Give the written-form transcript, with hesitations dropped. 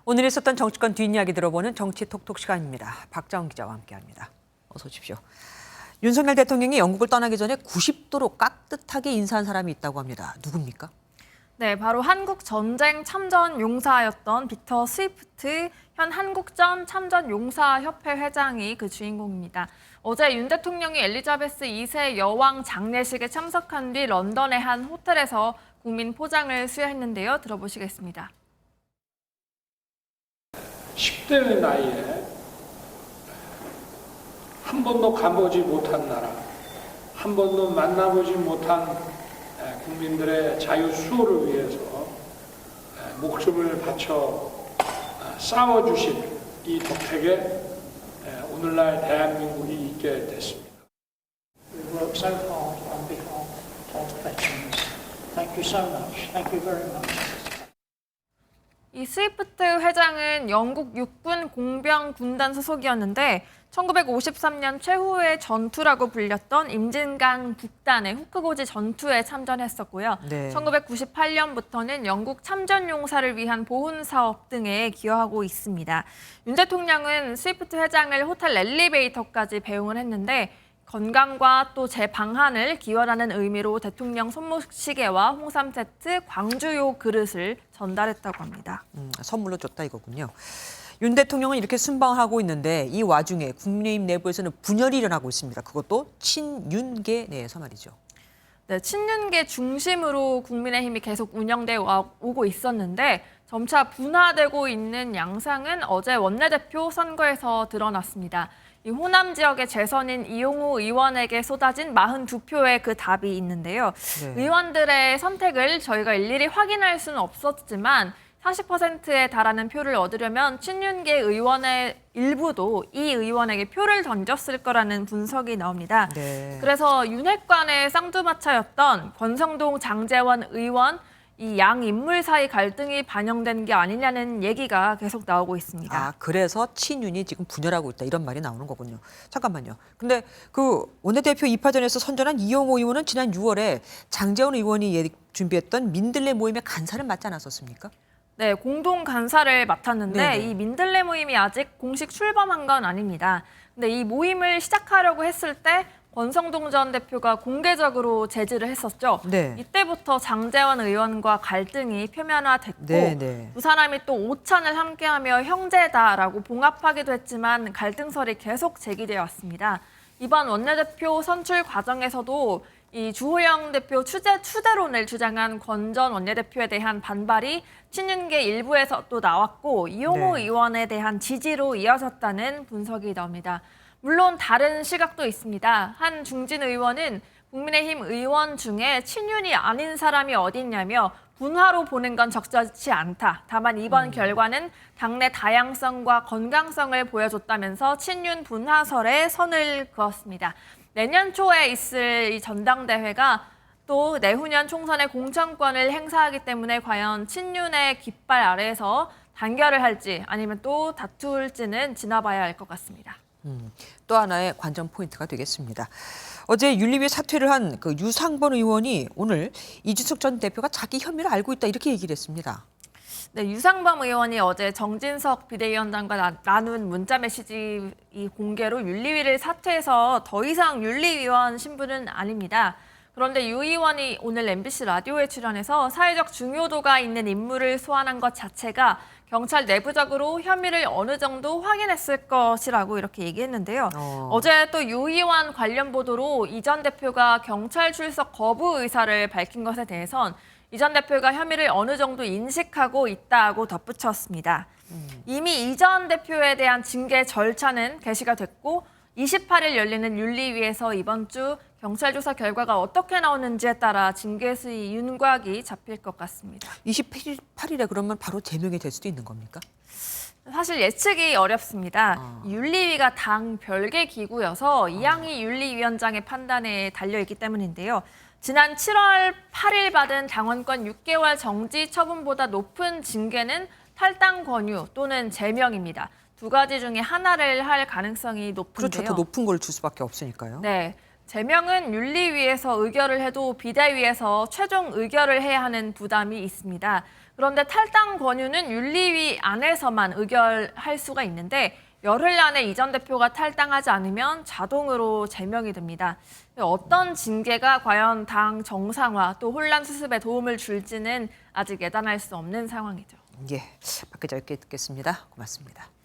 오늘 있었던 정치권 뒷이야기 들어보는 정치 톡톡 시간입니다. 박자원 기자와 함께합니다. 어서 오십시오. 윤석열 대통령이 영국을 떠나기 전에 90도로 깍듯하게 인사한 사람이 있다고 합니다. 누굽니까? 네, 바로 한국 전쟁 참전 용사였던 빅터 스위프트 현 한국전 참전 용사 협회 회장이 그 주인공입니다. 어제 윤 대통령이 엘리자베스 2세 여왕 장례식에 참석한 뒤 런던의 한 호텔에서 국민 포장을 수여했는데요. 들어보시겠습니다. 10대 나이에 한 번도 가보지 못한 나라, 한 번도 만나보지 못한 국민들의 자유 수호를 위해서 목숨을 바쳐 싸워주신 이 덕택에 오늘날 대한민국이 있게 됐습니다. We work so hard on behalf of veterans. Thank you so much. Thank you very much. 이 스위프트 회장은 영국 육군 공병 군단 소속이었는데 1953년 최후의 전투라고 불렸던 임진강 북단의 후크고지 전투에 참전했었고요. 네. 1998년부터는 영국 참전용사를 위한 보훈 사업 등에 기여하고 있습니다. 윤 대통령은 스위프트 회장을 호텔 엘리베이터까지 배웅을 했는데 건강과 또 재방한을 기원하는 의미로 대통령 손목 시계와 홍삼 세트, 광주요 그릇을 전달했다고 합니다. 선물로 줬다 이거군요. 윤 대통령은 이렇게 순방하고 있는데 이 와중에 국민의힘 내부에서는 분열이 일어나고 있습니다. 그것도 친윤계 내에서 말이죠. 네, 친윤계 중심으로 국민의힘이 계속 운영되어 오고 있었는데 점차 분화되고 있는 양상은 어제 원내대표 선거에서 드러났습니다. 이 호남 지역의 재선인 이용우 의원에게 쏟아진 42표의 그 답이 있는데요. 네. 의원들의 선택을 저희가 일일이 확인할 수는 없었지만 40%에 달하는 표를 얻으려면 친윤계 의원의 일부도 이 의원에게 표를 던졌을 거라는 분석이 나옵니다. 네. 그래서 윤핵관의 쌍두마차였던 권성동 장제원 의원 이 양 인물 사이 갈등이 반영된 게 아니냐는 얘기가 계속 나오고 있습니다. 아, 그래서 친윤이 지금 분열하고 있다 이런 말이 나오는 거군요. 잠깐만요. 근데 그 원내대표 입하전에서 선전한 이용호 의원은 지난 6월에 장제원 의원이 준비했던 민들레 모임의 간사를 맡지 않았었습니까? 네, 공동 간사를 맡았는데 네네. 이 민들레 모임이 아직 공식 출범한 건 아닙니다. 근데 이 모임을 시작하려고 했을 때 권성동 전 대표가 공개적으로 제지를 했었죠. 네. 이때부터 장제원 의원과 갈등이 표면화됐고 네네. 두 사람이 또 오찬을 함께하며 형제다라고 봉합하기도 했지만 갈등설이 계속 제기되어 왔습니다. 이번 원내대표 선출 과정에서도 이 주호영 대표 추대론을 주장한 권 전 원내대표에 대한 반발이 친윤계 일부에서 또 나왔고 이용호 네. 의원에 대한 지지로 이어졌다는 분석이 나옵니다. 물론 다른 시각도 있습니다. 한 중진 의원은 국민의힘 의원 중에 친윤이 아닌 사람이 어디 있냐며 분화로 보는 건 적절치 않다. 다만 이번 결과는 당내 다양성과 건강성을 보여줬다면서 친윤 분화설에 선을 그었습니다. 내년 초에 있을 이 전당대회가 또 내후년 총선의 공천권을 행사하기 때문에 과연 친윤의 깃발 아래에서 단결을 할지 아니면 또 다툴지는 지나봐야 할 것 같습니다. 또 하나의 관전 포인트가 되겠습니다. 어제 윤리위 사퇴를 한 그 유상번 의원이 오늘 이준석 전 대표가 자기 혐의를 알고 있다 이렇게 얘기를 했습니다. 네, 유상범 의원이 어제 정진석 비대위원장과 나눈 문자 메시지 이 공개로 윤리위를 사퇴해서 더 이상 윤리위원 신분은 아닙니다. 그런데 유 의원이 오늘 MBC 라디오에 출연해서 사회적 중요도가 있는 인물을 소환한 것 자체가 경찰 내부적으로 혐의를 어느 정도 확인했을 것이라고 이렇게 얘기했는데요. 어제 또 유 의원 관련 보도로 이 전 대표가 경찰 출석 거부 의사를 밝힌 것에 대해선 이 전 대표가 혐의를 어느 정도 인식하고 있다고 덧붙였습니다. 이미 이 전 대표에 대한 징계 절차는 개시가 됐고 28일 열리는 윤리위에서 이번 주 경찰 조사 결과가 어떻게 나오는지에 따라 징계 수위 윤곽이 잡힐 것 같습니다. 28일에 그러면 바로 제명이 될 수도 있는 겁니까? 사실 예측이 어렵습니다. 윤리위가 당 별개 기구여서 이양희 윤리위원장의 판단에 달려있기 때문인데요. 지난 7월 8일 받은 당원권 6개월 정지 처분보다 높은 징계는 탈당 권유 또는 제명입니다. 두 가지 중에 하나를 할 가능성이 높은데요. 그렇죠. 더 높은 걸 줄 수밖에 없으니까요. 네. 제명은 윤리위에서 의결을 해도 비대위에서 최종 의결을 해야 하는 부담이 있습니다. 그런데 탈당 권유는 윤리위 안에서만 의결할 수가 있는데 열흘 안에 이 전 대표가 탈당하지 않으면 자동으로 제명이 됩니다. 어떤 징계가 과연 당 정상화 또 혼란 수습에 도움을 줄지는 아직 예단할 수 없는 상황이죠. 예, 박 기자, 이렇게 듣겠습니다. 고맙습니다.